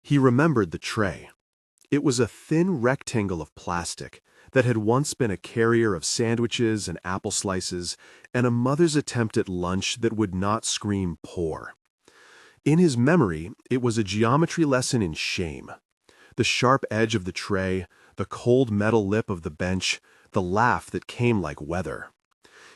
He remembered the tray. It was a thin rectangle of plastic that had once been a carrier of sandwiches and apple slices and a mother's attempt at lunch that would not scream poor. In his memory, it was a geometry lesson in shame. The sharp edge of the tray, the cold metal lip of the bench, the laugh that came like weather.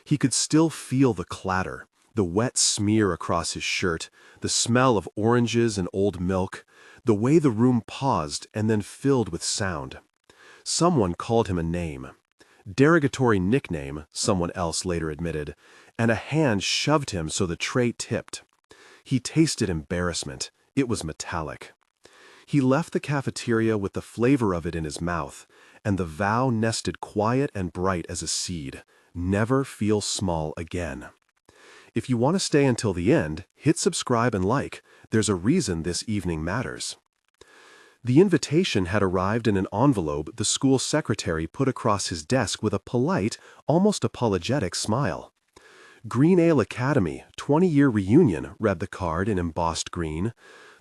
He could still feel the clatter, the wet smear across his shirt, the smell of oranges and old milk, the way the room paused and then filled with sound. Someone called him a name. Derogatory nickname, someone else later admitted, and a hand shoved him so the tray tipped. He tasted embarrassment. It was metallic. He left the cafeteria with the flavor of it in his mouth, and the vow nested quiet and bright as a seed. Never feel small again. If you want to stay until the end, hit subscribe and like. There's a reason this evening matters. The invitation had arrived in an envelope the school secretary put across his desk with a polite, almost apologetic smile. Green Ale Academy, 20-year reunion, read the card in embossed green.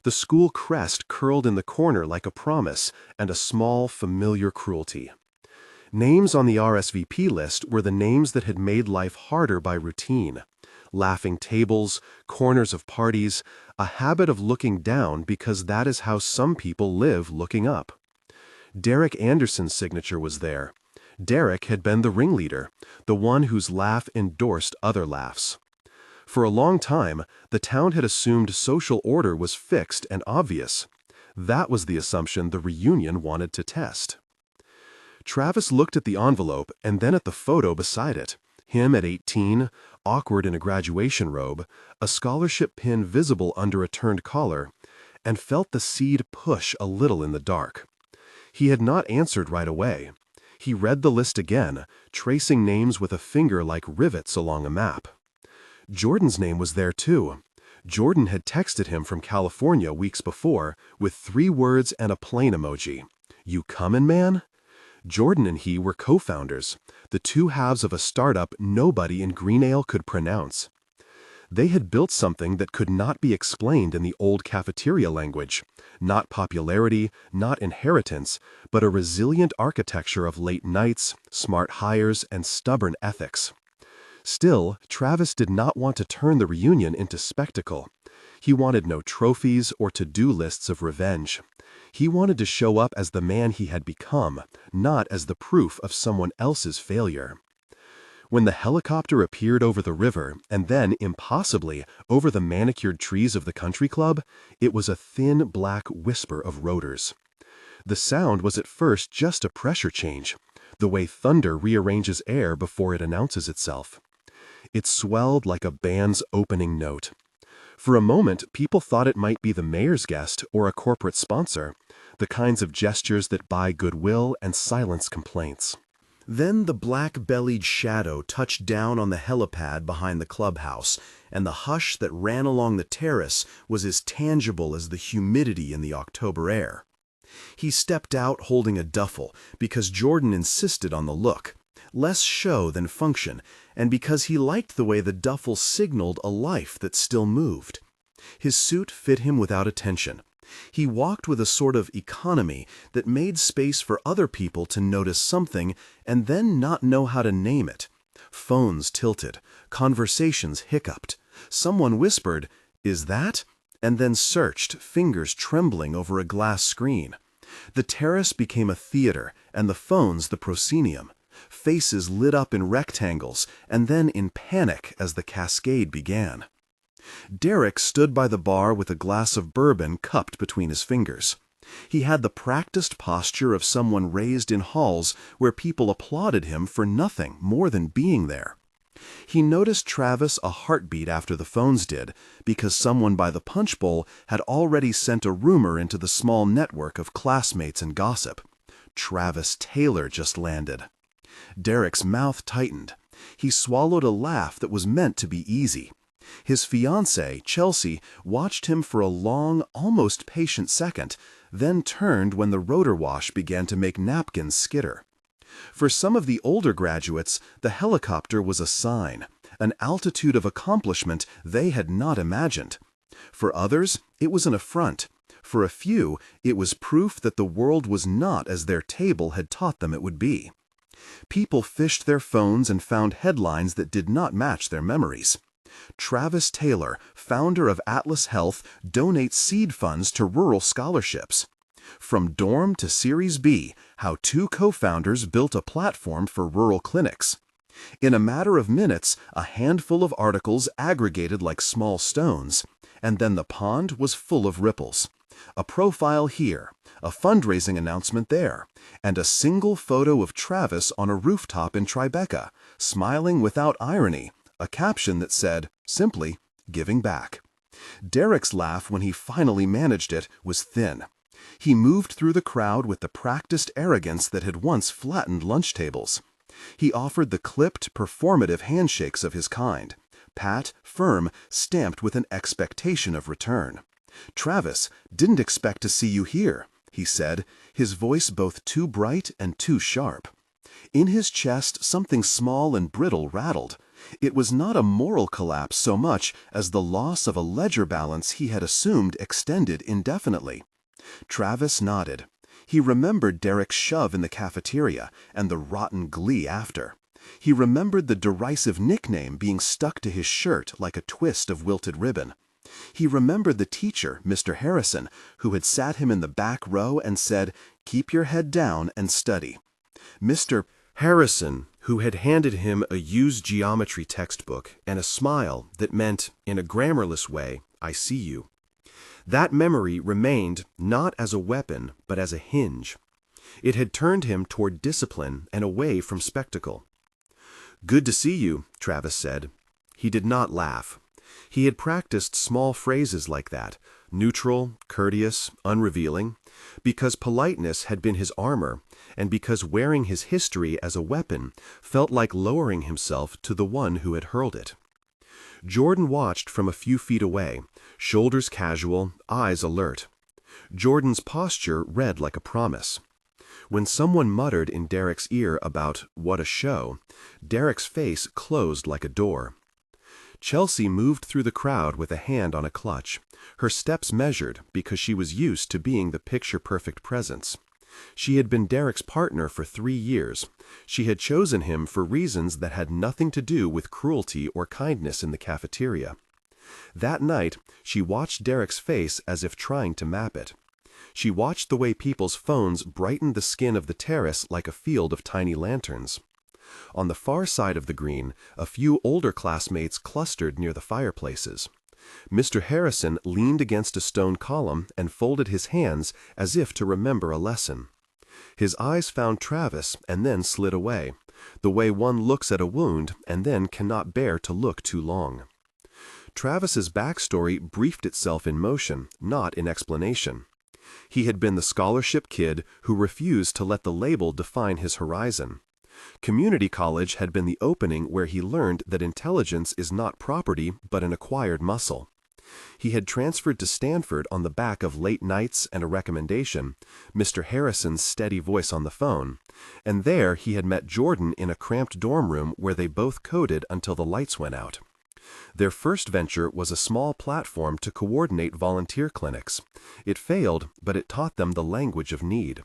The school crest curled in the corner like a promise and a small, familiar cruelty. Names on the RSVP list were the names that had made life harder by routine. Laughing tables, corners of parties, a habit of looking down because that is how some people live looking up. Derek Anderson's signature was there. Derek had been the ringleader, the one whose laugh endorsed other laughs. For a long time, the town had assumed social order was fixed and obvious. That was the assumption the reunion wanted to test. Travis looked at the envelope and then at the photo beside it. Him at 18, awkward in a graduation robe, a scholarship pin visible under a turned collar, and felt the seed push a little in the dark. He had not answered right away. He read the list again, tracing names with a finger like rivets along a map. Jordan's name was there too. Jordan had texted him from California weeks before with 3 words and a plane emoji. "You comin', man?" Jordan and he were co-founders, the two halves of a startup nobody in Green Ale could pronounce. They had built something that could not be explained in the old cafeteria language. Not popularity, not inheritance, but a resilient architecture of late nights, smart hires, and stubborn ethics. Still, Travis did not want to turn the reunion into spectacle. He wanted no trophies or to-do lists of revenge. He wanted to show up as the man he had become, not as the proof of someone else's failure. When the helicopter appeared over the river, and then, impossibly, over the manicured trees of the country club, it was a thin black whisper of rotors. The sound was at first just a pressure change, the way thunder rearranges air before it announces itself. It swelled like a band's opening note. For a moment, people thought it might be the mayor's guest or a corporate sponsor, the kinds of gestures that buy goodwill and silence complaints. Then the black-bellied shadow touched down on the helipad behind the clubhouse, and the hush that ran along the terrace was as tangible as the humidity in the October air. He stepped out holding a duffel because Jordan insisted on the look. Less show than function, and because he liked the way the duffel signaled a life that still moved. His suit fit him without attention. He walked with a sort of economy that made space for other people to notice something and then not know how to name it. Phones tilted, conversations hiccuped. Someone whispered, "Is that?" and then searched, fingers trembling over a glass screen. The terrace became a theater, and the phones the proscenium. Faces lit up in rectangles, and then in panic as the cascade began. Derek stood by the bar with a glass of bourbon cupped between his fingers. He had the practiced posture of someone raised in halls where people applauded him for nothing more than being there. He noticed Travis a heartbeat after the phones did, because someone by the punch bowl had already sent a rumor into the small network of classmates and gossip. Travis Taylor just landed. Derek's mouth tightened. He swallowed a laugh that was meant to be easy. His fiancée, Chelsea, watched him for a long, almost patient second, then turned when the rotor wash began to make napkins skitter. For some of the older graduates, the helicopter was a sign, an altitude of accomplishment they had not imagined. For others, it was an affront. For a few, it was proof that the world was not as their table had taught them it would be. People fished their phones and found headlines that did not match their memories. Travis Taylor, founder of Atlas Health, donates seed funds to rural scholarships. From dorm to Series B, how two co-founders built a platform for rural clinics. In a matter of minutes, a handful of articles aggregated like small stones, and then the pond was full of ripples. A profile here, a fundraising announcement there, and a single photo of Travis on a rooftop in Tribeca, smiling without irony, a caption that said, simply, "Giving back." Derek's laugh when he finally managed it was thin. He moved through the crowd with the practiced arrogance that had once flattened lunch tables. He offered the clipped, performative handshakes of his kind, pat, firm, stamped with an expectation of return. "Travis, didn't expect to see you here," he said, his voice both too bright and too sharp. In his chest, something small and brittle rattled. It was not a moral collapse so much as the loss of a ledger balance he had assumed extended indefinitely. Travis nodded. He remembered Derek's shove in the cafeteria and the rotten glee after. He remembered the derisive nickname being stuck to his shirt like a twist of wilted ribbon. He remembered the teacher, Mr. Harrison, who had sat him in the back row and said, "Keep your head down and study." Mr. Harrison, who had handed him a used geometry textbook and a smile that meant, in a grammarless way, "I see you." That memory remained not as a weapon, but as a hinge. It had turned him toward discipline and away from spectacle. "Good to see you," Travis said. He did not laugh. He had practiced small phrases like that, neutral, courteous, unrevealing, because politeness had been his armor, and because wearing his history as a weapon felt like lowering himself to the one who had hurled it. Jordan watched from a few feet away, shoulders casual, eyes alert. Jordan's posture read like a promise. When someone muttered in Derek's ear about "what a show," Derek's face closed like a door. Chelsea moved through the crowd with a hand on a clutch, her steps measured because she was used to being the picture-perfect presence. She had been Derek's partner for 3 years. She had chosen him for reasons that had nothing to do with cruelty or kindness in the cafeteria. That night, she watched Derek's face as if trying to map it. She watched the way people's phones brightened the skin of the terrace like a field of tiny lanterns. On the far side of the green, a few older classmates clustered near the fireplaces. Mr. Harrison leaned against a stone column and folded his hands as if to remember a lesson. His eyes found Travis and then slid away, the way one looks at a wound and then cannot bear to look too long. Travis's backstory briefed itself in motion, not in explanation. He had been the scholarship kid who refused to let the label define his horizon. Community college had been the opening where he learned that intelligence is not property but an acquired muscle. He had transferred to Stanford on the back of late nights and a recommendation, Mr. Harrison's steady voice on the phone, and there he had met Jordan in a cramped dorm room where they both coded until the lights went out. Their first venture was a small platform to coordinate volunteer clinics. It failed, but it taught them the language of need.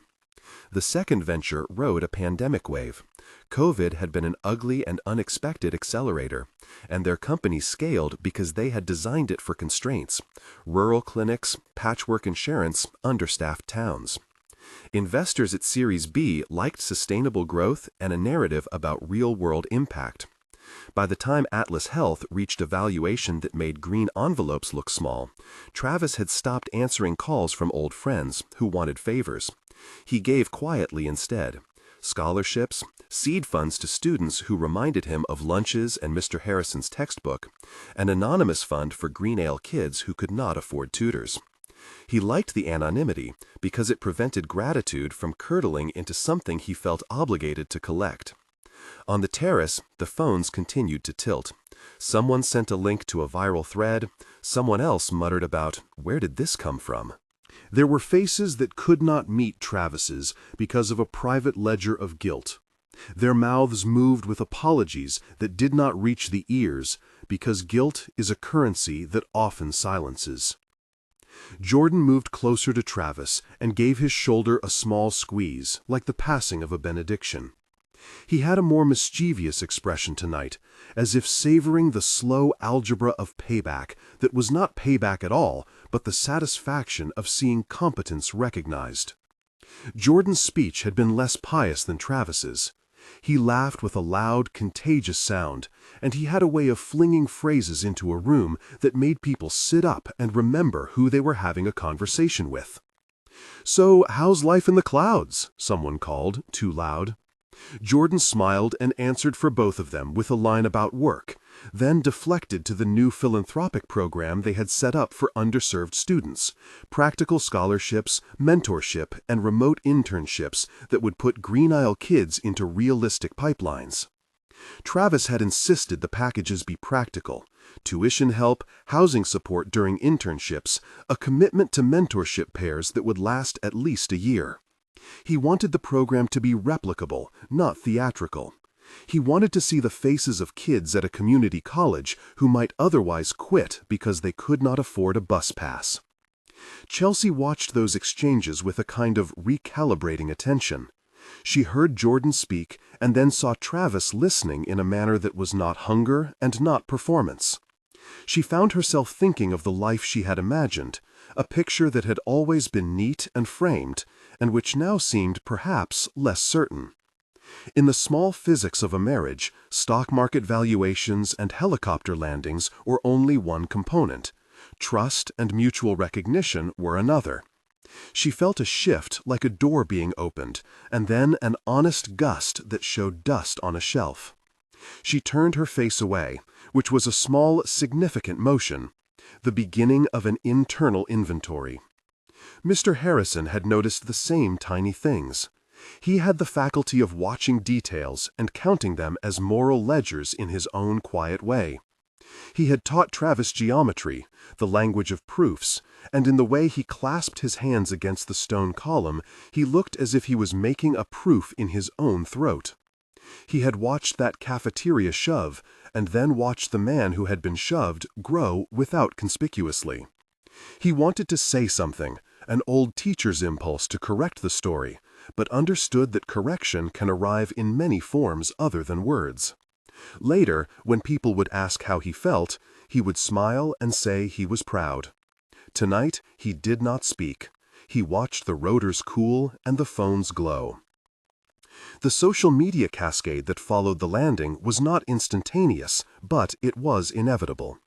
The second venture rode a pandemic wave. COVID had been an ugly and unexpected accelerator, and their company scaled because they had designed it for constraints: rural clinics, patchwork insurance, understaffed towns. Investors at Series B liked sustainable growth and a narrative about real-world impact. By the time Atlas Health reached a valuation that made green envelopes look small, Travis had stopped answering calls from old friends who wanted favors. He gave quietly instead: scholarships, seed funds to students who reminded him of lunches and Mr. Harrison's textbook, an anonymous fund for green ale kids who could not afford tutors. He liked the anonymity because it prevented gratitude from curdling into something he felt obligated to collect. On the terrace, the phones continued to tilt. Someone sent a link to a viral thread. Someone else muttered about, "Where did this come from?" There were faces that could not meet Travis's because of a private ledger of guilt. Their mouths moved with apologies that did not reach the ears because guilt is a currency that often silences. Jordan moved closer to Travis and gave his shoulder a small squeeze, like the passing of a benediction. He had a more mischievous expression tonight, as if savoring the slow algebra of payback that was not payback at all, but the satisfaction of seeing competence recognized. Jordan's speech had been less pious than Travis's. He laughed with a loud, contagious sound, and he had a way of flinging phrases into a room that made people sit up and remember who they were having a conversation with. "So, how's life in the clouds?" someone called, too loud. Jordan smiled and answered for both of them with a line about work, then deflected to the new philanthropic program they had set up for underserved students, practical scholarships, mentorship, and remote internships that would put Green Isle kids into realistic pipelines. Travis had insisted the packages be practical: tuition help, housing support during internships, a commitment to mentorship pairs that would last at least a year. He wanted the program to be replicable, not theatrical. He wanted to see the faces of kids at a community college who might otherwise quit because they could not afford a bus pass. Chelsea watched those exchanges with a kind of recalibrating attention. She heard Jordan speak and then saw Travis listening in a manner that was not hunger and not performance. She found herself thinking of the life she had imagined, a picture that had always been neat and framed, and which now seemed perhaps less certain. In the small physics of a marriage, stock market valuations and helicopter landings were only one component. Trust and mutual recognition were another. She felt a shift like a door being opened, and then an honest gust that showed dust on a shelf. She turned her face away, which was a small, significant motion, the beginning of an internal inventory. Mr. Harrison had noticed the same tiny things. He had the faculty of watching details and counting them as moral ledgers in his own quiet way. He had taught Travis geometry, the language of proofs, and in the way he clasped his hands against the stone column, he looked as if he was making a proof in his own throat. He had watched that cafeteria shove, and then watched the man who had been shoved grow without conspicuously. He wanted to say something, an old teacher's impulse to correct the story, but understood that correction can arrive in many forms other than words. Later, when people would ask how he felt, he would smile and say he was proud. Tonight, he did not speak. He watched the rotors cool and the phones glow. The social media cascade that followed the landing was not instantaneous, but it was inevitable.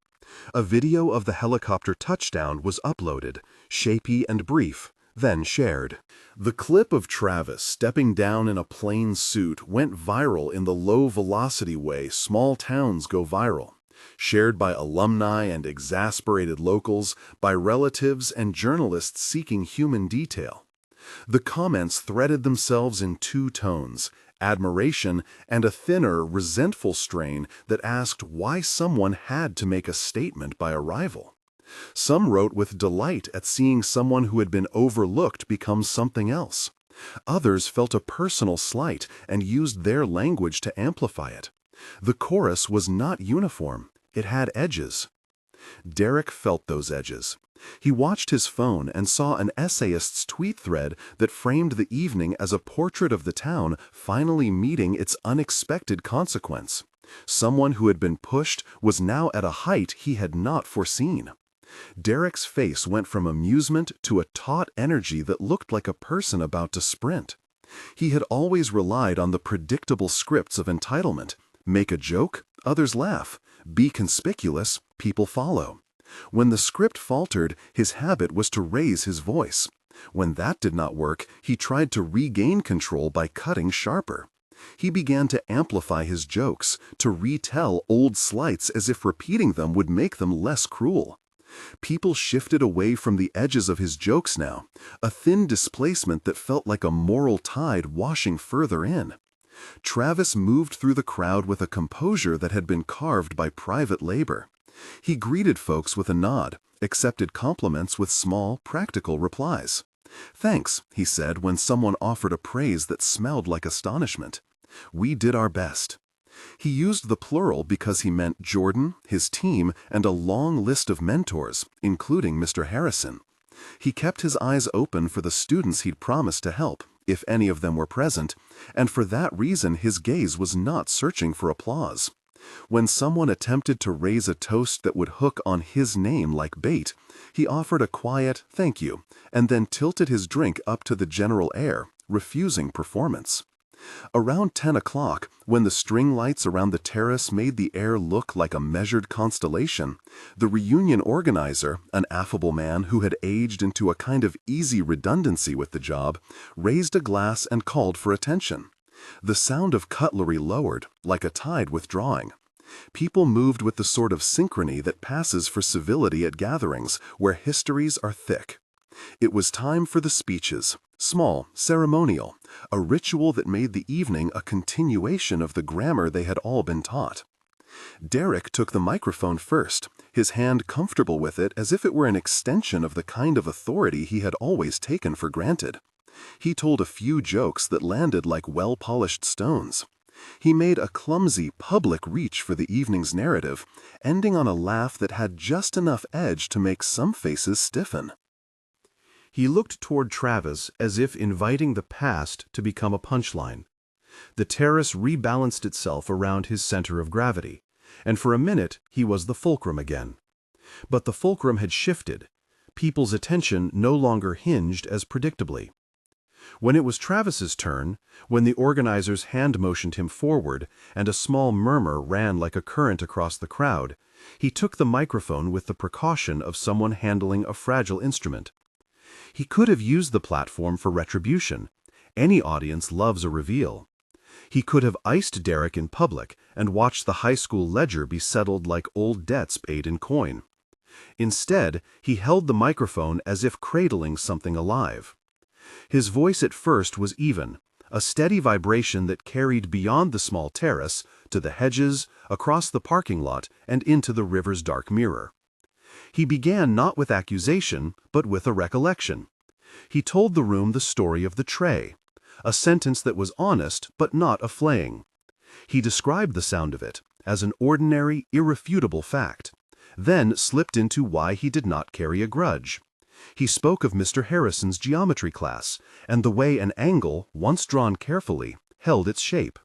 A video of the helicopter touchdown was uploaded, shapy and brief, then shared. The clip of Travis stepping down in a plain suit went viral in the low-velocity way small towns go viral, shared by alumni and exasperated locals, by relatives and journalists seeking human detail. The comments threaded themselves in two tones: admiration and a thinner, resentful strain that asked why someone had to make a statement by arrival. Some wrote with delight at seeing someone who had been overlooked become something else. Others felt a personal slight and used their language to amplify it. The chorus was not uniform. It had edges. Derek felt those edges. He watched his phone and saw an essayist's tweet thread that framed the evening as a portrait of the town finally meeting its unexpected consequence. Someone who had been pushed was now at a height he had not foreseen. Derek's face went from amusement to a taut energy that looked like a person about to sprint. He had always relied on the predictable scripts of entitlement. Make a joke, others laugh. Be conspicuous, people follow. When the script faltered, his habit was to raise his voice. When that did not work, he tried to regain control by cutting sharper. He began to amplify his jokes, to retell old slights as if repeating them would make them less cruel. People shifted away from the edges of his jokes now, a thin displacement that felt like a moral tide washing further in. Travis moved through the crowd with a composure that had been carved by private labor. He greeted folks with a nod, accepted compliments with small, practical replies. "Thanks," he said when someone offered a praise that smelled like astonishment. "We did our best." He used the plural because he meant Jordan, his team, and a long list of mentors, including Mr. Harrison. He kept his eyes open for the students he'd promised to help, if any of them were present, and for that reason his gaze was not searching for applause. When someone attempted to raise a toast that would hook on his name like bait, he offered a quiet "thank you" and then tilted his drink up to the general air, refusing performance. Around 10 o'clock, when the string lights around the terrace made the air look like a measured constellation, the reunion organizer, an affable man who had aged into a kind of easy redundancy with the job, raised a glass and called for attention. The sound of cutlery lowered, like a tide withdrawing. People moved with the sort of synchrony that passes for civility at gatherings where histories are thick. It was time for the speeches, small, ceremonial, a ritual that made the evening a continuation of the grammar they had all been taught. Derek took the microphone first, his hand comfortable with it as if it were an extension of the kind of authority he had always taken for granted. He told a few jokes that landed like well-polished stones. He made a clumsy public reach for the evening's narrative, ending on a laugh that had just enough edge to make some faces stiffen. He looked toward Travis as if inviting the past to become a punchline. The terrace rebalanced itself around his center of gravity, and for a minute he was the fulcrum again. But the fulcrum had shifted. People's attention no longer hinged as predictably. When it was Travis's turn, when the organizers hand motioned him forward and a small murmur ran like a current across the crowd, he took the microphone with the precaution of someone handling a fragile instrument. He could have used the platform for retribution. Any audience loves a reveal. He could have iced Derek in public and watched the high school ledger be settled like old debts paid in coin. Instead, he held the microphone as if cradling something alive. His voice at first was even, a steady vibration that carried beyond the small terrace, to the hedges, across the parking lot, and into the river's dark mirror. He began not with accusation, but with a recollection. He told the room the story of the tray, a sentence that was honest but not a flaying. He described the sound of it as an ordinary, irrefutable fact, then slipped into why he did not carry a grudge. He spoke of Mr. Harrison's geometry class and the way an angle, once drawn carefully, held its shape.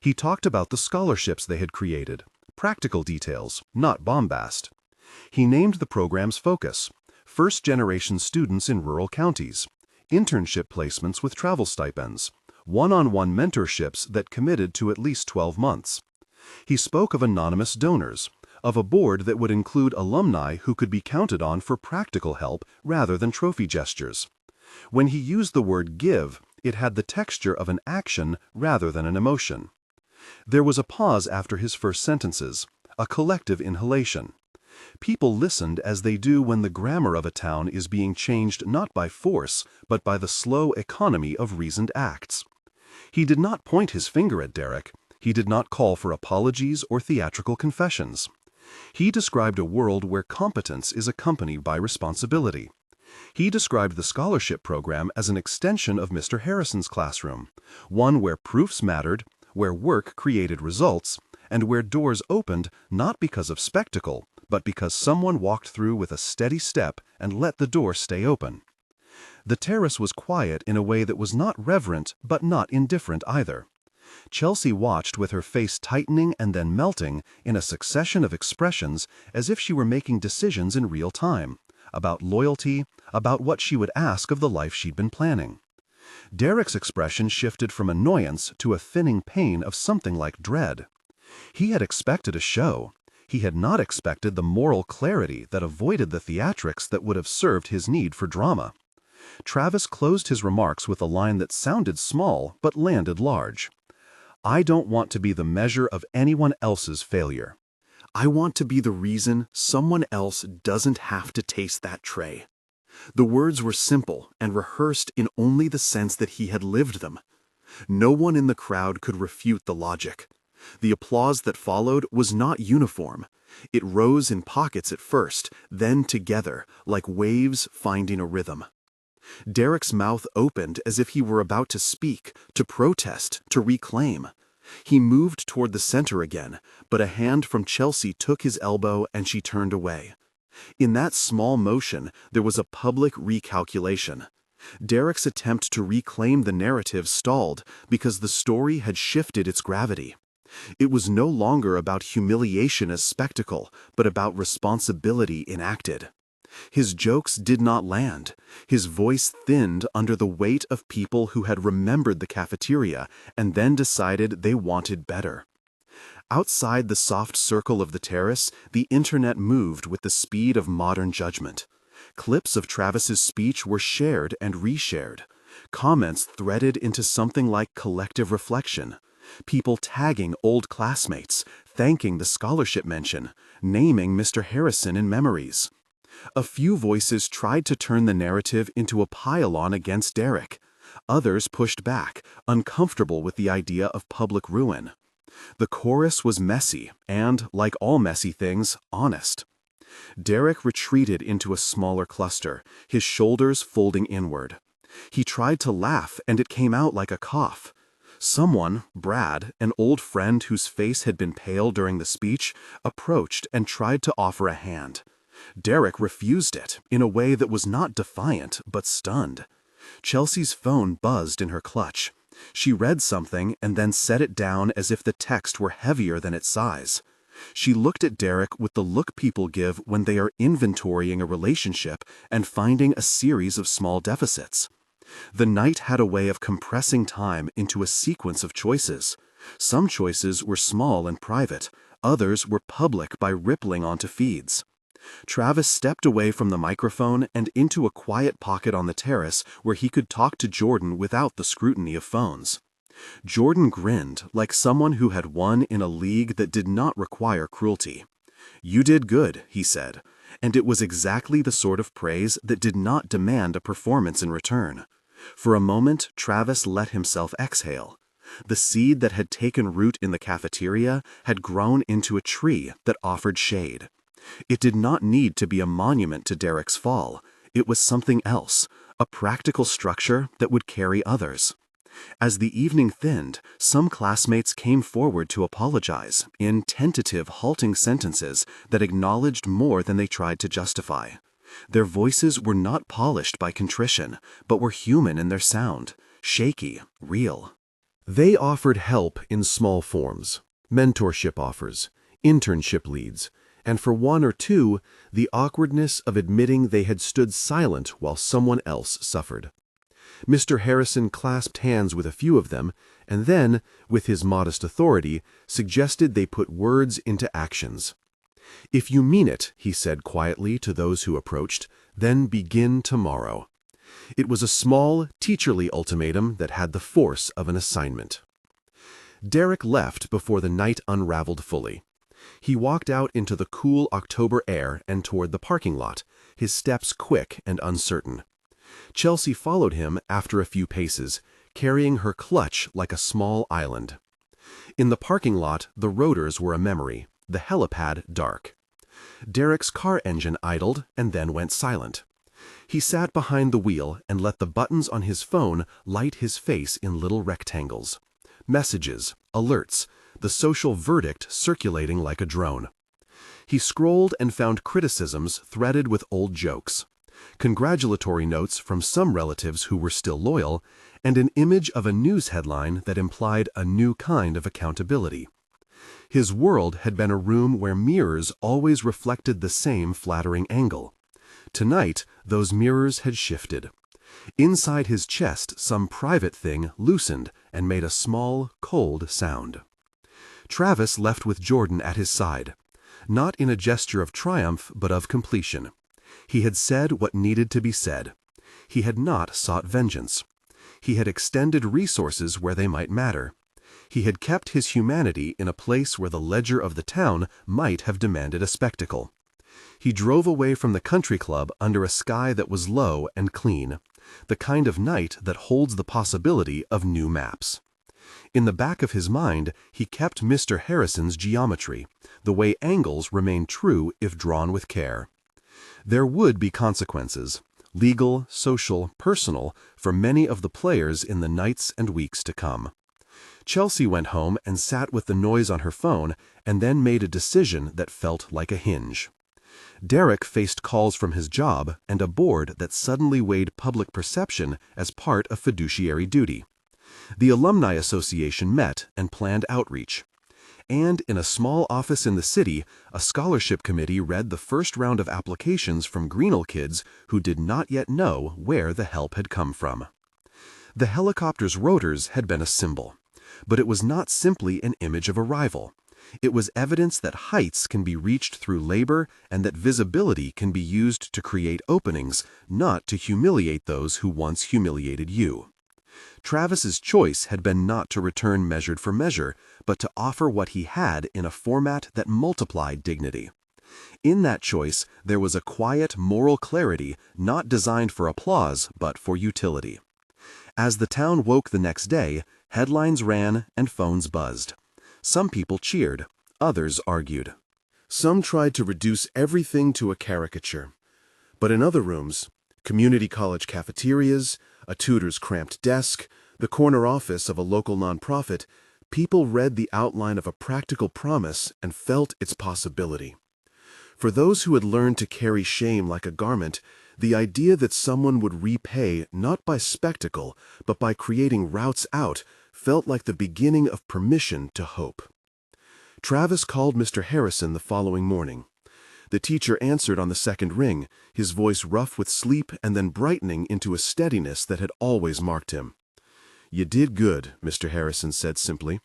He talked about the scholarships they had created, practical details, not bombast. He named the program's focus, first-generation students in rural counties, internship placements with travel stipends, one-on-one mentorships that committed to at least 12 months. He spoke of anonymous donors, of a board that would include alumni who could be counted on for practical help rather than trophy gestures. When he used the word give, it had the texture of an action rather than an emotion. There was a pause after his first sentences, a collective inhalation. People listened as they do when the grammar of a town is being changed not by force, but by the slow economy of reasoned acts. He did not point his finger at Derek. He did not call for apologies or theatrical confessions. He described a world where competence is accompanied by responsibility. He described the scholarship program as an extension of Mr. Harrison's classroom, one where proofs mattered, where work created results, and where doors opened not because of spectacle, but because someone walked through with a steady step and let the door stay open. The terrace was quiet in a way that was not reverent but not indifferent either. Chelsea watched with her face tightening and then melting in a succession of expressions as if she were making decisions in real time, about loyalty, about what she would ask of the life she'd been planning. Derek's expression shifted from annoyance to a thinning pain of something like dread. He had expected a show. He had not expected the moral clarity that avoided the theatrics that would have served his need for drama. Travis closed his remarks with a line that sounded small but landed large. "I don't want to be the measure of anyone else's failure. I want to be the reason someone else doesn't have to taste that tray." The words were simple and rehearsed in only the sense that he had lived them. No one in the crowd could refute the logic. The applause that followed was not uniform. It rose in pockets at first, then together, like waves finding a rhythm. Derek's mouth opened as if he were about to speak, to protest, to reclaim. He moved toward the center again, but a hand from Chelsea took his elbow and she turned away. In that small motion, there was a public recalculation. Derek's attempt to reclaim the narrative stalled because the story had shifted its gravity. It was no longer about humiliation as spectacle, but about responsibility enacted. His jokes did not land. His voice thinned under the weight of people who had remembered the cafeteria and then decided they wanted better. Outside the soft circle of the terrace, the internet moved with the speed of modern judgment. Clips of Travis's speech were shared and reshared. Comments threaded into something like collective reflection. People tagging old classmates, thanking the scholarship mention, naming Mr. Harrison in memories. A few voices tried to turn the narrative into a pile-on against Derek. Others pushed back, uncomfortable with the idea of public ruin. The chorus was messy and, like all messy things, honest. Derek retreated into a smaller cluster, his shoulders folding inward. He tried to laugh, and it came out like a cough. Someone, Brad, an old friend whose face had been pale during the speech, approached and tried to offer a hand. Derek refused it, in a way that was not defiant, but stunned. Chelsea's phone buzzed in her clutch. She read something and then set it down as if the text were heavier than its size. She looked at Derek with the look people give when they are inventorying a relationship and finding a series of small deficits. The night had a way of compressing time into a sequence of choices. Some choices were small and private, others were public by rippling onto feeds. Travis stepped away from the microphone and into a quiet pocket on the terrace where he could talk to Jordan without the scrutiny of phones. Jordan grinned like someone who had won in a league that did not require cruelty. "You did good," he said, and it was exactly the sort of praise that did not demand a performance in return. For a moment, Travis let himself exhale. The seed that had taken root in the cafeteria had grown into a tree that offered shade. It did not need to be a monument to Derek's fall. It was something else, a practical structure that would carry others. As the evening thinned, some classmates came forward to apologize in tentative, halting sentences that acknowledged more than they tried to justify. Their voices were not polished by contrition, but were human in their sound, shaky, real. They offered help in small forms, mentorship offers, internship leads, and for one or two, the awkwardness of admitting they had stood silent while someone else suffered. Mr. Harrison clasped hands with a few of them, and then, with his modest authority, suggested they put words into actions. "If you mean it," he said quietly to those who approached, "then begin tomorrow." It was a small, teacherly ultimatum that had the force of an assignment. Derek left before the night unraveled fully. He walked out into the cool October air and toward the parking lot, his steps quick and uncertain. Chelsea followed him after a few paces, carrying her clutch like a small island. In the parking lot, the rotors were a memory, the helipad dark. Derek's car engine idled and then went silent. He sat behind the wheel and let the buttons on his phone light his face in little rectangles. Messages, alerts, the social verdict circulating like a drone. He scrolled and found criticisms threaded with old jokes, congratulatory notes from some relatives who were still loyal, and an image of a news headline that implied a new kind of accountability. His world had been a room where mirrors always reflected the same flattering angle. Tonight, those mirrors had shifted. Inside his chest, some private thing loosened and made a small, cold sound. Travis left with Jordan at his side, not in a gesture of triumph but of completion. He had said what needed to be said. He had not sought vengeance. He had extended resources where they might matter. He had kept his humanity in a place where the ledger of the town might have demanded a spectacle. He drove away from the country club under a sky that was low and clean, the kind of night that holds the possibility of new maps. In the back of his mind, he kept Mr. Harrison's geometry, the way angles remain true if drawn with care. There would be consequences, legal, social, personal, for many of the players in the nights and weeks to come. Chelsea went home and sat with the noise on her phone and then made a decision that felt like a hinge. Derek faced calls from his job and a board that suddenly weighed public perception as part of fiduciary duty. The Alumni Association met and planned outreach. And in a small office in the city, a scholarship committee read the first round of applications from Greenell kids who did not yet know where the help had come from. The helicopter's rotors had been a symbol, but it was not simply an image of arrival. It was evidence that heights can be reached through labor and that visibility can be used to create openings, not to humiliate those who once humiliated you. Travis's choice had been not to return measured for measure, but to offer what he had in a format that multiplied dignity. In that choice, there was a quiet moral clarity not designed for applause but for utility. As the town woke the next day, headlines ran and phones buzzed. Some people cheered, others argued. Some tried to reduce everything to a caricature. But in other rooms, community college cafeterias, a tutor's cramped desk, the corner office of a local nonprofit, people read the outline of a practical promise and felt its possibility. For those who had learned to carry shame like a garment, the idea that someone would repay not by spectacle, but by creating routes out, felt like the beginning of permission to hope. Travis called Mr. Harrison the following morning. The teacher answered on the second ring, his voice rough with sleep and then brightening into a steadiness that had always marked him. "You did good," Mr. Harrison said simply.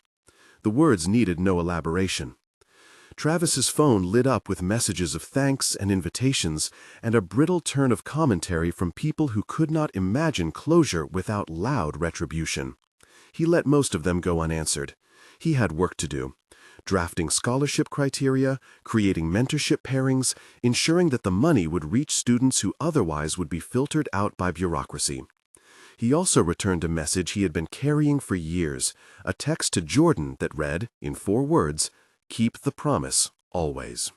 The words needed no elaboration. Travis's phone lit up with messages of thanks and invitations and a brittle turn of commentary from people who could not imagine closure without loud retribution. He let most of them go unanswered. He had work to do. Drafting scholarship criteria, creating mentorship pairings, ensuring that the money would reach students who otherwise would be filtered out by bureaucracy. He also returned a message he had been carrying for years, a text to Jordan that read, in 4 words, "Keep the promise, always."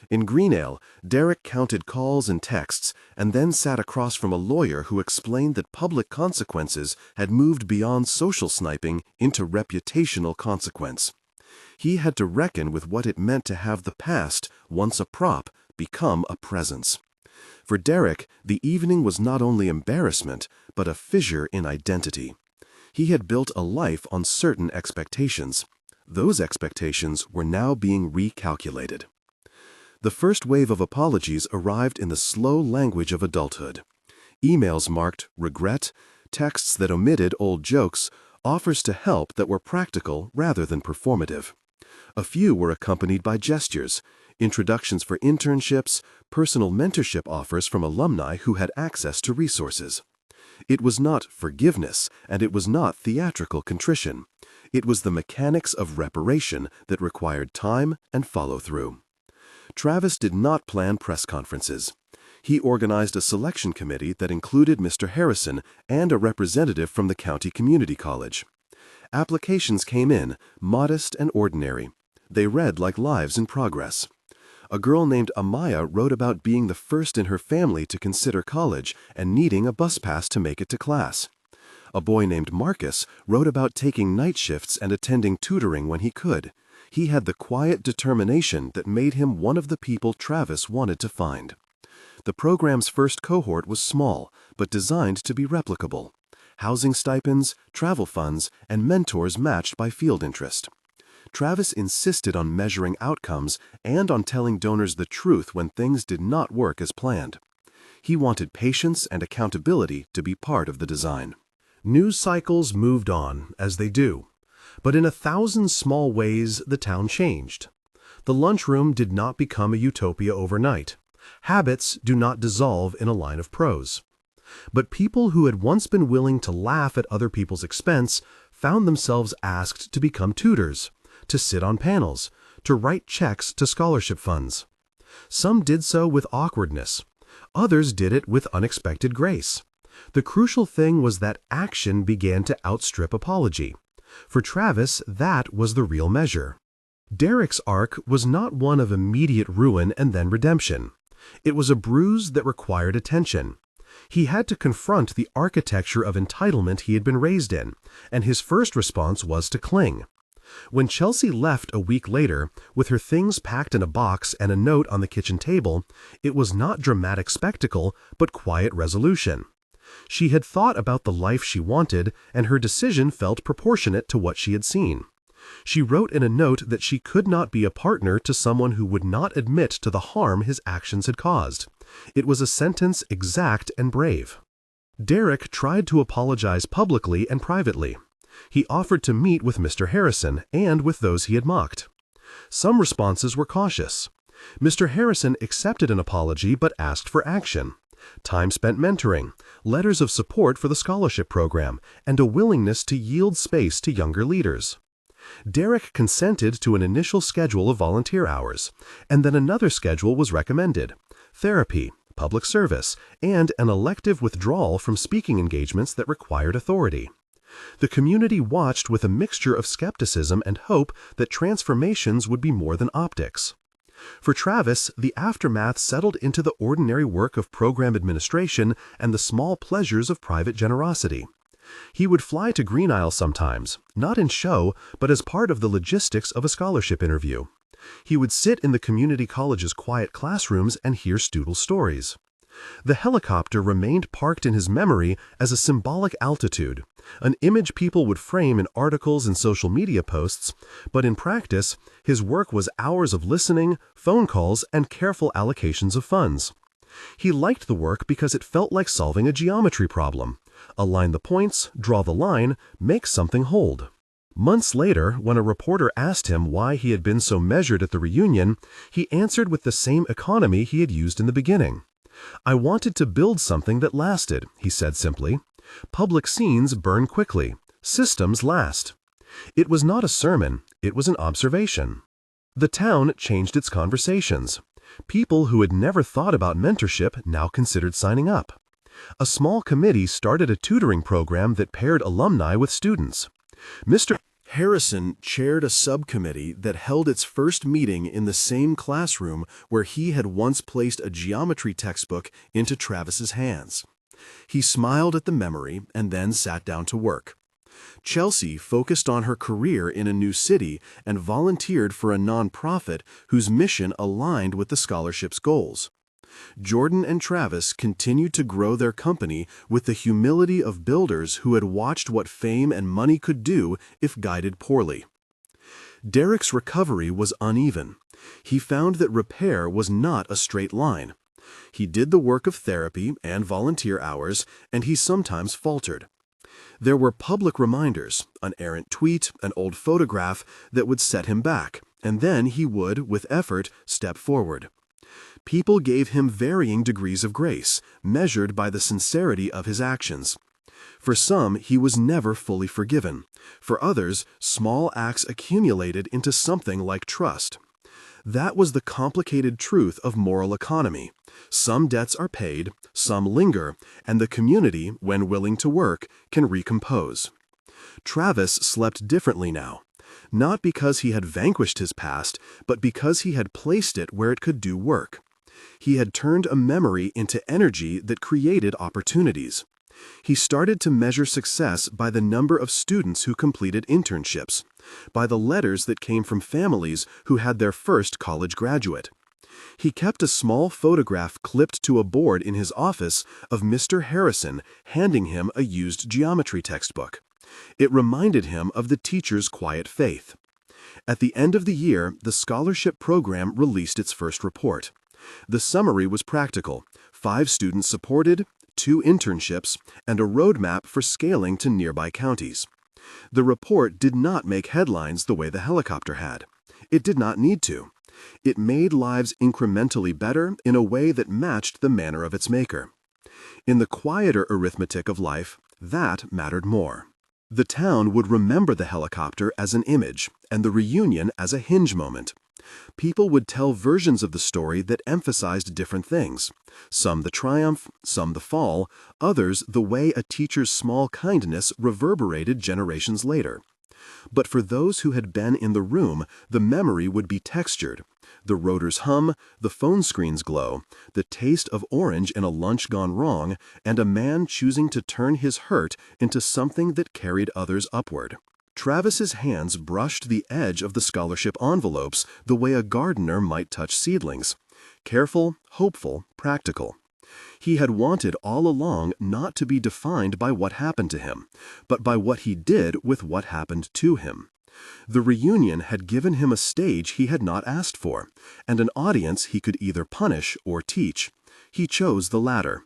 In Greenell, Derek counted calls and texts and then sat across from a lawyer who explained that public consequences had moved beyond social sniping into reputational consequence. He had to reckon with what it meant to have the past, once a prop, become a presence. For Derek, the evening was not only embarrassment, but a fissure in identity. He had built a life on certain expectations. Those expectations were now being recalculated. The first wave of apologies arrived in the slow language of adulthood. Emails marked regret, texts that omitted old jokes, offers to help that were practical rather than performative. A few were accompanied by gestures, introductions for internships, personal mentorship offers from alumni who had access to resources. It was not forgiveness, and it was not theatrical contrition. It was the mechanics of reparation that required time and follow-through. Travis did not plan press conferences. He organized a selection committee that included Mr. Harrison and a representative from the county community college. Applications came in, modest and ordinary. They read like lives in progress. A girl named Amaya wrote about being the first in her family to consider college and needing a bus pass to make it to class. A boy named Marcus wrote about taking night shifts and attending tutoring when he could. He had the quiet determination that made him one of the people Travis wanted to find. The program's first cohort was small, but designed to be replicable. Housing stipends, travel funds, and mentors matched by field interest. Travis insisted on measuring outcomes and on telling donors the truth when things did not work as planned. He wanted patience and accountability to be part of the design. News cycles moved on, as they do. But in 1,000 small ways, the town changed. The lunchroom did not become a utopia overnight. Habits do not dissolve in a line of prose. But people who had once been willing to laugh at other people's expense found themselves asked to become tutors, to sit on panels, to write checks to scholarship funds. Some did so with awkwardness. Others did it with unexpected grace. The crucial thing was that action began to outstrip apology. For Travis, that was the real measure. Derek's arc was not one of immediate ruin and then redemption. It was a bruise that required attention. He had to confront the architecture of entitlement he had been raised in, and his first response was to cling. When Chelsea left a week later, with her things packed in a box and a note on the kitchen table, it was not dramatic spectacle, but quiet resolution. She had thought about the life she wanted, and her decision felt proportionate to what she had seen. She wrote in a note that she could not be a partner to someone who would not admit to the harm his actions had caused. It was a sentence exact and brave. Derek tried to apologize publicly and privately. He offered to meet with Mr. Harrison and with those he had mocked. Some responses were cautious. Mr. Harrison accepted an apology but asked for action. Time spent mentoring, letters of support for the scholarship program, and a willingness to yield space to younger leaders. Derek consented to an initial schedule of volunteer hours, and then another schedule was recommended: therapy, public service, and an elective withdrawal from speaking engagements that required authority. The community watched with a mixture of skepticism and hope that transformations would be more than optics. For Travis, the aftermath settled into the ordinary work of program administration and the small pleasures of private generosity. He would fly to Green Isle sometimes, not in show, but as part of the logistics of a scholarship interview. He would sit in the community college's quiet classrooms and hear student stories. The helicopter remained parked in his memory as a symbolic altitude, an image people would frame in articles and social media posts, but in practice, his work was hours of listening, phone calls, and careful allocations of funds. He liked the work because it felt like solving a geometry problem. Align the points, draw the line, make something hold. Months later, when a reporter asked him why he had been so measured at the reunion, he answered with the same economy he had used in the beginning. "I wanted to build something that lasted," he said simply. "Public scenes burn quickly. Systems last." It was not a sermon, it was an observation. The town changed its conversations. People who had never thought about mentorship now considered signing up. A small committee started a tutoring program that paired alumni with students. Mr. Harrison chaired a subcommittee that held its first meeting in the same classroom where he had once placed a geometry textbook into Travis's hands. He smiled at the memory and then sat down to work. Chelsea focused on her career in a new city and volunteered for a nonprofit whose mission aligned with the scholarship's goals. Jordan and Travis continued to grow their company with the humility of builders who had watched what fame and money could do if guided poorly. Derek's recovery was uneven. He found that repair was not a straight line. He did the work of therapy and volunteer hours, and he sometimes faltered. There were public reminders, an errant tweet, an old photograph that would set him back, and then he would, with effort, step forward. People gave him varying degrees of grace, measured by the sincerity of his actions. For some, he was never fully forgiven. For others, small acts accumulated into something like trust. That was the complicated truth of moral economy. Some debts are paid, some linger, and the community, when willing to work, can recompose. Travis slept differently now, not because he had vanquished his past, but because he had placed it where it could do work. He had turned a memory into energy that created opportunities. He started to measure success by the number of students who completed internships, by the letters that came from families who had their first college graduate. He kept a small photograph clipped to a board in his office of Mr. Harrison handing him a used geometry textbook. It reminded him of the teacher's quiet faith. At the end of the year, the scholarship program released its first report. The summary was practical: 5 students supported, 2 internships, and a roadmap for scaling to nearby counties. The report did not make headlines the way the helicopter had. It did not need to. It made lives incrementally better in a way that matched the manner of its maker. In the quieter arithmetic of life, that mattered more. The town would remember the helicopter as an image, and the reunion as a hinge moment. People would tell versions of the story that emphasized different things. Some the triumph, some the fall, others the way a teacher's small kindness reverberated generations later. But for those who had been in the room, the memory would be textured. The rotors hum, the phone screens glow, the taste of orange in a lunch gone wrong, and a man choosing to turn his hurt into something that carried others upward. Travis's hands brushed the edge of the scholarship envelopes the way a gardener might touch seedlings. Careful, hopeful, practical. He had wanted all along not to be defined by what happened to him, but by what he did with what happened to him. The reunion had given him a stage he had not asked for, and an audience he could either punish or teach. He chose the latter.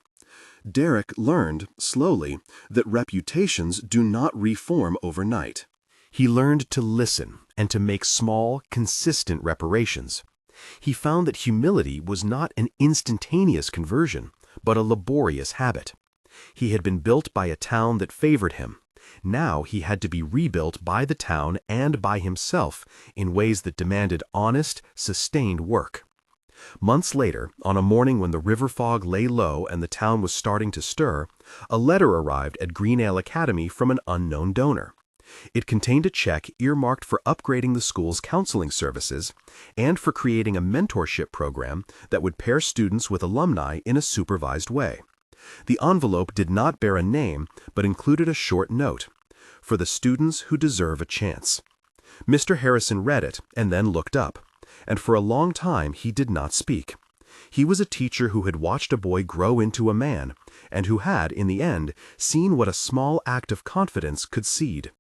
Derek learned, slowly, that reputations do not reform overnight. He learned to listen and to make small, consistent reparations. He found that humility was not an instantaneous conversion, but a laborious habit. He had been built by a town that favored him. Now he had to be rebuilt by the town and by himself in ways that demanded honest, sustained work. Months later, on a morning when the river fog lay low and the town was starting to stir, a letter arrived at Greenale Academy from an unknown donor. It contained a check earmarked for upgrading the school's counseling services and for creating a mentorship program that would pair students with alumni in a supervised way. The envelope did not bear a name, but included a short note, "For the students who deserve a chance." Mr. Harrison read it and then looked up, and for a long time he did not speak. He was a teacher who had watched a boy grow into a man, and who had, in the end, seen what a small act of confidence could seed.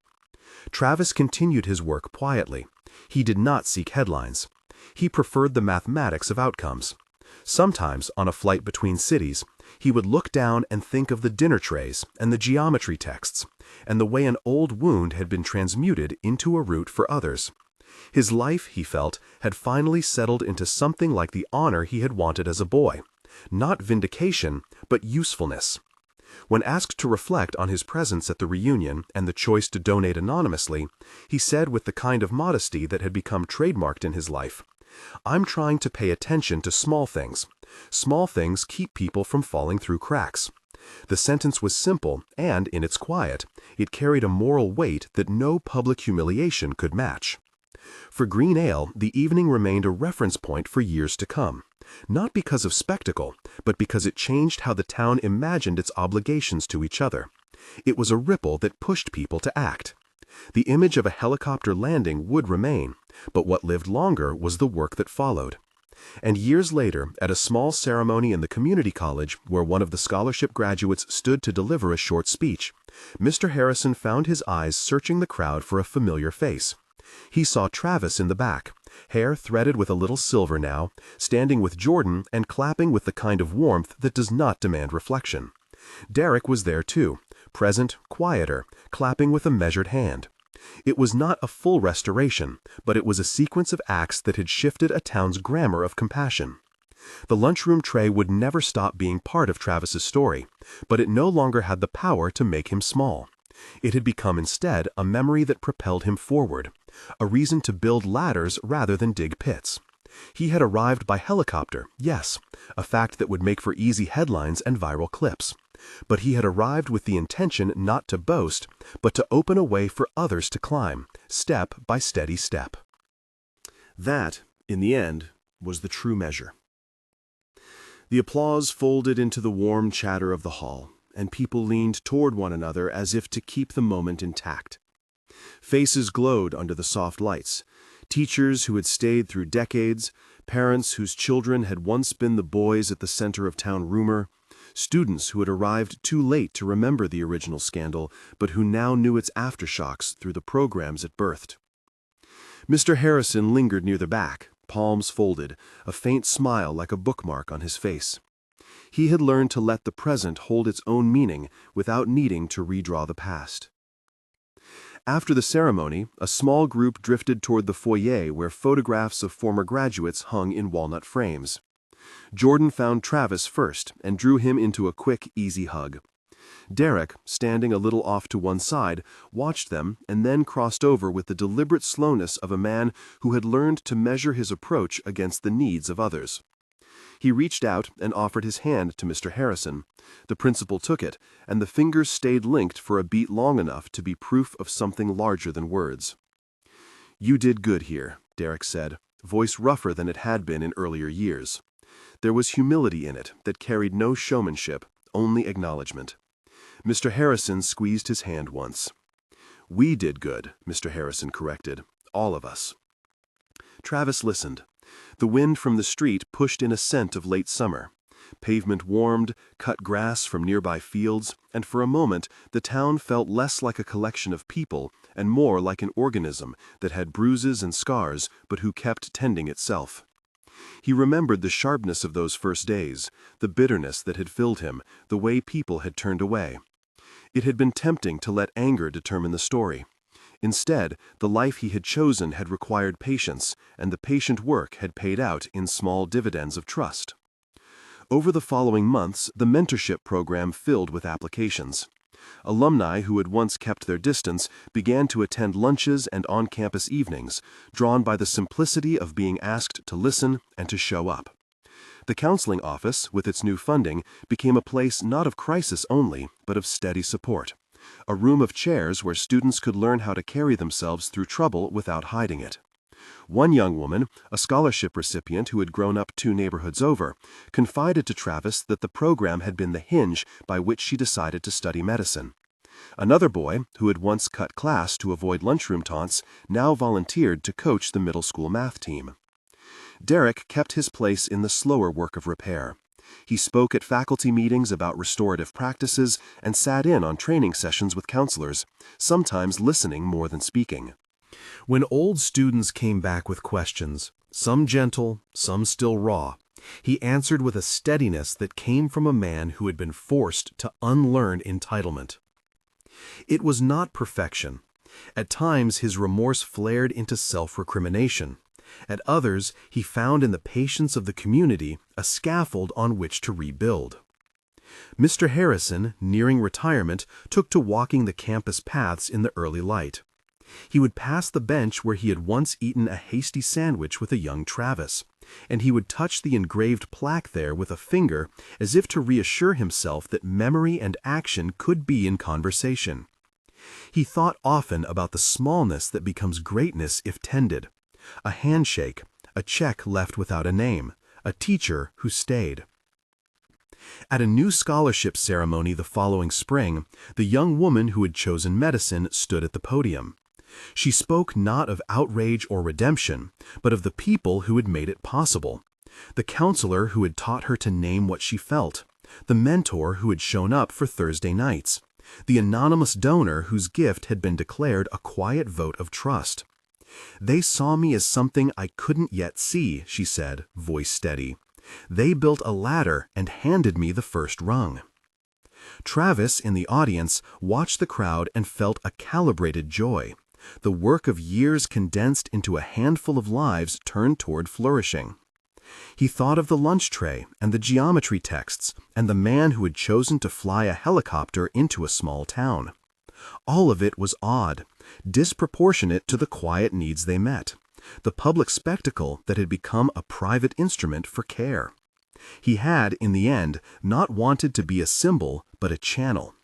Travis continued his work quietly. He did not seek headlines. He preferred the mathematics of outcomes. Sometimes, on a flight between cities, he would look down and think of the dinner trays and the geometry texts, and the way an old wound had been transmuted into a route for others. His life, he felt, had finally settled into something like the honor he had wanted as a boy. Not vindication, but usefulness. When asked to reflect on his presence at the reunion and the choice to donate anonymously, he said with the kind of modesty that had become trademarked in his life, "I'm trying to pay attention to small things. Small things keep people from falling through cracks." The sentence was simple, and, in its quiet, it carried a moral weight that no public humiliation could match. For Greenale, the evening remained a reference point for years to come, not because of spectacle, but because it changed how the town imagined its obligations to each other. It was a ripple that pushed people to act. The image of a helicopter landing would remain, but what lived longer was the work that followed. And years later, at a small ceremony in the community college where one of the scholarship graduates stood to deliver a short speech, Mr. Harrison found his eyes searching the crowd for a familiar face. He saw Travis in the back, hair threaded with a little silver now, standing with Jordan and clapping with the kind of warmth that does not demand reflection. Derek was there too, present, quieter, clapping with a measured hand. It was not a full restoration, but it was a sequence of acts that had shifted a town's grammar of compassion. The lunchroom tray would never stop being part of Travis's story, but it no longer had the power to make him small. It had become instead a memory that propelled him forward, a reason to build ladders rather than dig pits. He had arrived by helicopter, yes, a fact that would make for easy headlines and viral clips. But he had arrived with the intention not to boast, but to open a way for others to climb, step by steady step. That, in the end, was the true measure. The applause folded into the warm chatter of the hall, and people leaned toward one another as if to keep the moment intact. Faces glowed under the soft lights, teachers who had stayed through decades, parents whose children had once been the boys at the center of town rumor, students who had arrived too late to remember the original scandal, but who now knew its aftershocks through the programs it birthed. Mr. Harrison lingered near the back, palms folded, a faint smile like a bookmark on his face. He had learned to let the present hold its own meaning without needing to redraw the past. After the ceremony, a small group drifted toward the foyer where photographs of former graduates hung in walnut frames. Jordan found Travis first and drew him into a quick, easy hug. Derek, standing a little off to one side, watched them and then crossed over with the deliberate slowness of a man who had learned to measure his approach against the needs of others. He reached out and offered his hand to Mr. Harrison. The principal took it, and the fingers stayed linked for a beat long enough to be proof of something larger than words. "You did good here," Derek said, voice rougher than it had been in earlier years. There was humility in it that carried no showmanship, only acknowledgement. Mr. Harrison squeezed his hand once. "We did good," Mr. Harrison corrected. "All of us." Travis listened. The wind from the street pushed in a scent of late summer. Pavement warmed, cut grass from nearby fields, and for a moment the town felt less like a collection of people and more like an organism that had bruises and scars but who kept tending itself. He remembered the sharpness of those first days, the bitterness that had filled him, the way people had turned away. It had been tempting to let anger determine the story. Instead, the life he had chosen had required patience, and the patient work had paid out in small dividends of trust. Over the following months, the mentorship program filled with applications. Alumni who had once kept their distance began to attend lunches and on-campus evenings, drawn by the simplicity of being asked to listen and to show up. The counseling office, with its new funding, became a place not of crisis only, but of steady support. A room of chairs where students could learn how to carry themselves through trouble without hiding it. One young woman, a scholarship recipient who had grown up 2 neighborhoods over, confided to Travis that the program had been the hinge by which she decided to study medicine. Another boy, who had once cut class to avoid lunchroom taunts, now volunteered to coach the middle school math team. Derek kept his place in the slower work of repair. He spoke at faculty meetings about restorative practices and sat in on training sessions with counselors, sometimes listening more than speaking. When old students came back with questions, some gentle, some still raw, he answered with a steadiness that came from a man who had been forced to unlearn entitlement. It was not perfection. At times his remorse flared into self-recrimination. At others, he found in the patience of the community a scaffold on which to rebuild. Mr. Harrison, nearing retirement, took to walking the campus paths in the early light. He would pass the bench where he had once eaten a hasty sandwich with a young Travis, and he would touch the engraved plaque there with a finger as if to reassure himself that memory and action could be in conversation. He thought often about the smallness that becomes greatness if tended. A handshake, a check left without a name, a teacher who stayed. At a new scholarship ceremony the following spring, the young woman who had chosen medicine stood at the podium. She spoke not of outrage or redemption, but of the people who had made it possible. The counselor who had taught her to name what she felt, the mentor who had shown up for Thursday nights, the anonymous donor whose gift had been declared a quiet vote of trust. "They saw me as something I couldn't yet see," she said, voice steady. "They built a ladder and handed me the first rung." Travis, in the audience, watched the crowd and felt a calibrated joy. The work of years condensed into a handful of lives turned toward flourishing. He thought of the lunch tray and the geometry texts and the man who had chosen to fly a helicopter into a small town. All of it was odd, disproportionate to the quiet needs they met, the public spectacle that had become a private instrument for care. He had, in the end, not wanted to be a symbol, but a channel.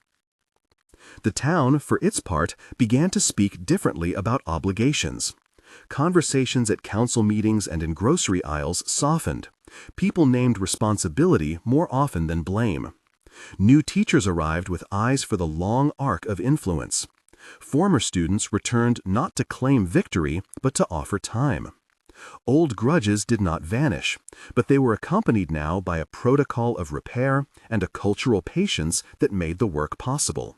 The town, for its part, began to speak differently about obligations. Conversations at council meetings and in grocery aisles softened. People named responsibility more often than blame. New teachers arrived with eyes for the long arc of influence. Former students returned not to claim victory, but to offer time. Old grudges did not vanish, but they were accompanied now by a protocol of repair and a cultural patience that made the work possible.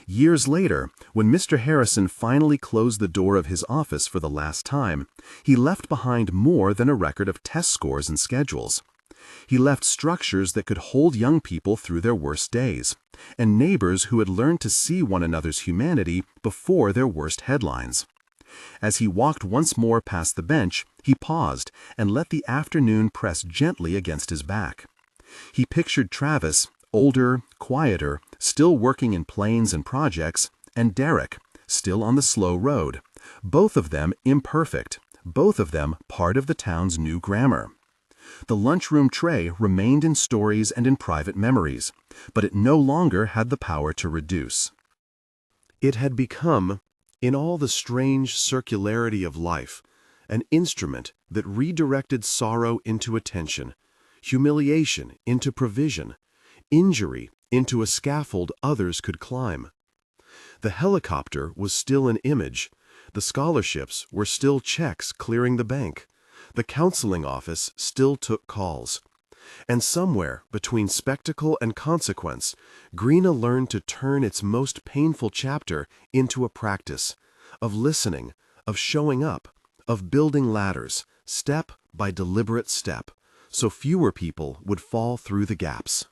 Years later, when Mr. Harrison finally closed the door of his office for the last time, he left behind more than a record of test scores and schedules. He left structures that could hold young people through their worst days, and neighbors who had learned to see one another's humanity before their worst headlines. As he walked once more past the bench, he paused and let the afternoon press gently against his back. He pictured Travis, older, quieter, still working in planes and projects, and Derek, still on the slow road, both of them imperfect, both of them part of the town's new grammar. The lunchroom tray remained in stories and in private memories, but it no longer had the power to reduce. It had become, in all the strange circularity of life, an instrument that redirected sorrow into attention, humiliation into provision, injury into a scaffold others could climb. The helicopter was still an image. The scholarships were still checks clearing the bank. The counseling office still took calls. And somewhere between spectacle and consequence, Greena learned to turn its most painful chapter into a practice of listening, of showing up, of building ladders, step by deliberate step, so fewer people would fall through the gaps.